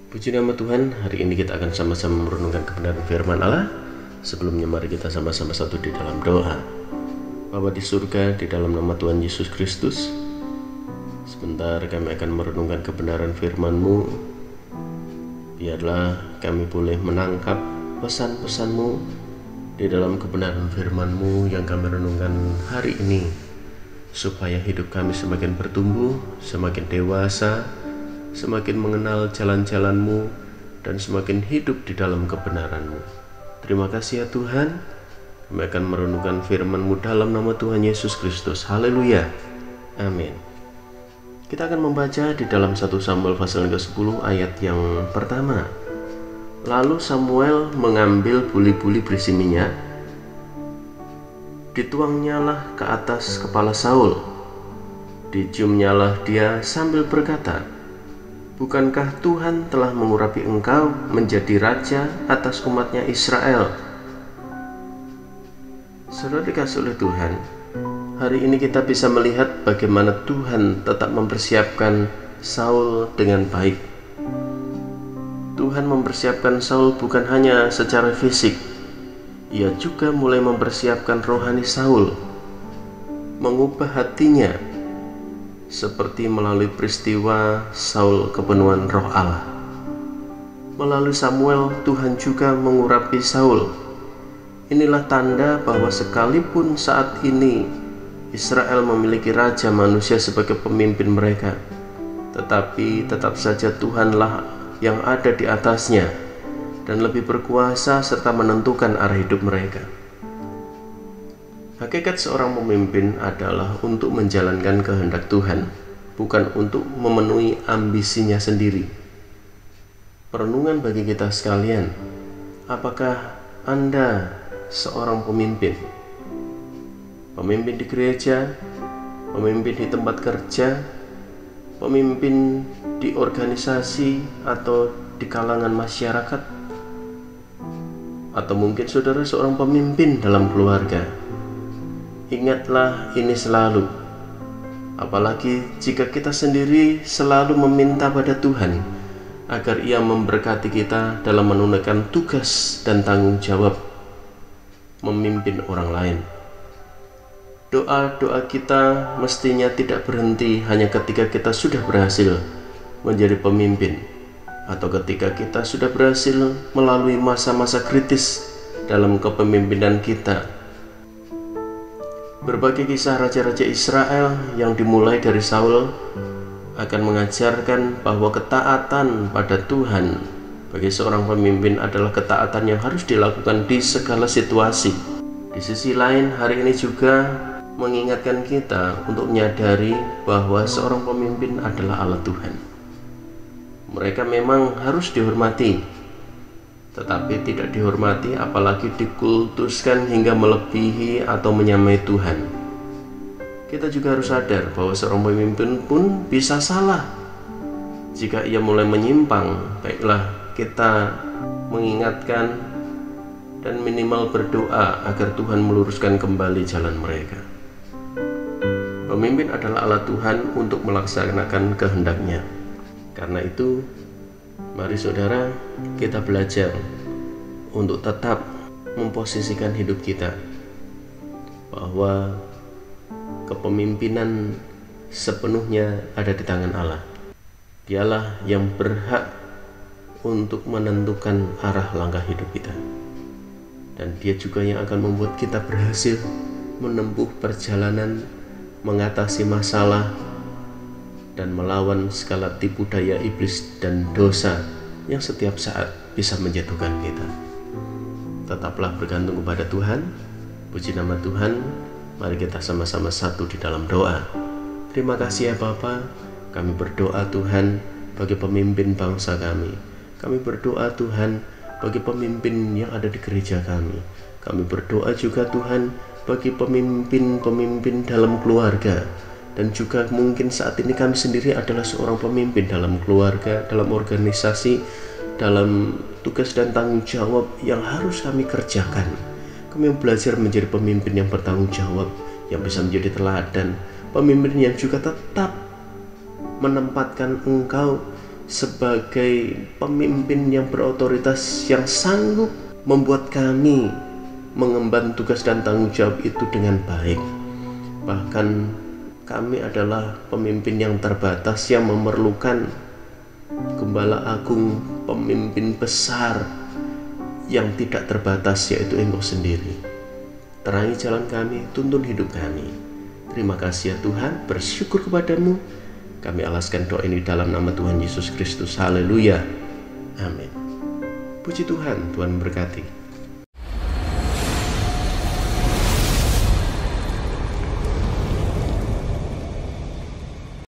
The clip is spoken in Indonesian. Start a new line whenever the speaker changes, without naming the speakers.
Puji nama Tuhan, hari ini kita akan sama-sama merenungkan kebenaran firman Allah. Sebelumnya mari kita sama-sama satu di dalam doa. Bapa di surga, di dalam nama Tuhan Yesus Kristus, sebentar kami akan merenungkan kebenaran firman-Mu. Biarlah kami boleh menangkap pesan-pesan-Mu di dalam kebenaran firman-Mu yang kami renungkan hari ini, supaya hidup kami semakin bertumbuh, semakin dewasa, semakin mengenal jalan-jalan-Mu, dan semakin hidup di dalam kebenaran-Mu. Terima kasih ya Tuhan. Kami akan merenungkan firman-Mu dalam nama Tuhan Yesus Kristus. Haleluya. Amin. Kita akan membaca di dalam 1 Samuel pasal ke-10 ayat yang pertama. Lalu Samuel mengambil buli-buli berisi minyak, dituangnyalah ke atas kepala Saul, diciumnyalah dia sambil berkata, "Bukankah Tuhan telah mengurapi engkau menjadi raja atas umatnya Israel?" Saudara dikasihi oleh Tuhan, hari ini kita bisa melihat bagaimana Tuhan tetap mempersiapkan Saul dengan baik. Tuhan mempersiapkan Saul bukan hanya secara fisik, ia juga mulai mempersiapkan rohani Saul, mengubah hatinya, seperti melalui peristiwa Saul kepenuhan roh Allah. Melalui Samuel, Tuhan juga mengurapi Saul. Inilah tanda bahwa sekalipun saat ini Israel memiliki raja manusia sebagai pemimpin mereka, tetapi tetap saja Tuhanlah yang ada di atasnya dan lebih berkuasa serta menentukan arah hidup mereka. Hakikat seorang pemimpin adalah untuk menjalankan kehendak Tuhan, bukan untuk memenuhi ambisinya sendiri. Perenungan bagi kita sekalian, apakah Anda seorang pemimpin? Pemimpin di gereja, pemimpin di tempat kerja, pemimpin di organisasi atau di kalangan masyarakat? Atau mungkin saudara seorang pemimpin dalam keluarga? Ingatlah ini selalu, apalagi jika kita sendiri selalu meminta pada Tuhan agar Ia memberkati kita dalam menunaikan tugas dan tanggung jawab memimpin orang lain. Doa-doa kita mestinya tidak berhenti hanya ketika kita sudah berhasil menjadi pemimpin, atau ketika kita sudah berhasil melalui masa-masa kritis dalam kepemimpinan kita. Berbagai kisah raja-raja Israel yang dimulai dari Saul akan mengajarkan bahwa ketaatan pada Tuhan bagi seorang pemimpin adalah ketaatan yang harus dilakukan di segala situasi. Di sisi lain, hari ini juga mengingatkan kita untuk menyadari bahwa seorang pemimpin adalah alat Tuhan. Mereka memang harus dihormati, tetapi tidak dihormati apalagi dikultuskan hingga melebihi atau menyamai Tuhan. Kita juga harus sadar bahwa seorang pemimpin pun bisa salah. Jika ia mulai menyimpang, baiklah kita mengingatkan dan minimal berdoa agar Tuhan meluruskan kembali jalan mereka. Pemimpin adalah alat Tuhan untuk melaksanakan kehendak-Nya. Karena itu, mari saudara, kita belajar untuk tetap memposisikan hidup kita bahwa kepemimpinan sepenuhnya ada di tangan Allah. Dialah yang berhak untuk menentukan arah langkah hidup kita, dan Dia juga yang akan membuat kita berhasil menempuh perjalanan, mengatasi masalah, dan melawan segala tipu daya iblis dan dosa yang setiap saat bisa menjatuhkan kita. Tetaplah bergantung kepada Tuhan. Puji nama Tuhan. Mari kita sama-sama satu di dalam doa. Terima kasih ya Bapa. Kami berdoa Tuhan bagi pemimpin bangsa kami. Kami berdoa Tuhan bagi pemimpin yang ada di gereja kami. Kami berdoa juga Tuhan bagi pemimpin-pemimpin dalam keluarga. Dan juga mungkin saat ini kami sendiri adalah seorang pemimpin dalam keluarga, dalam organisasi, dalam tugas dan tanggung jawab yang harus kami kerjakan. Kami belajar menjadi pemimpin yang bertanggung jawab, yang bisa menjadi teladan, pemimpin yang juga tetap menempatkan Engkau sebagai pemimpin yang berotoritas, yang sanggup membuat kami mengemban tugas dan tanggung jawab itu dengan baik. Bahkan kami adalah pemimpin yang terbatas, yang memerlukan Gembala Agung, pemimpin besar yang tidak terbatas, yaitu Engkau sendiri. Terangi jalan kami, tuntun hidup kami. Terima kasih ya Tuhan, bersyukur kepadamu. Kami alaskan doa ini dalam nama Tuhan Yesus Kristus. Haleluya. Amin. Puji Tuhan, Tuhan memberkati.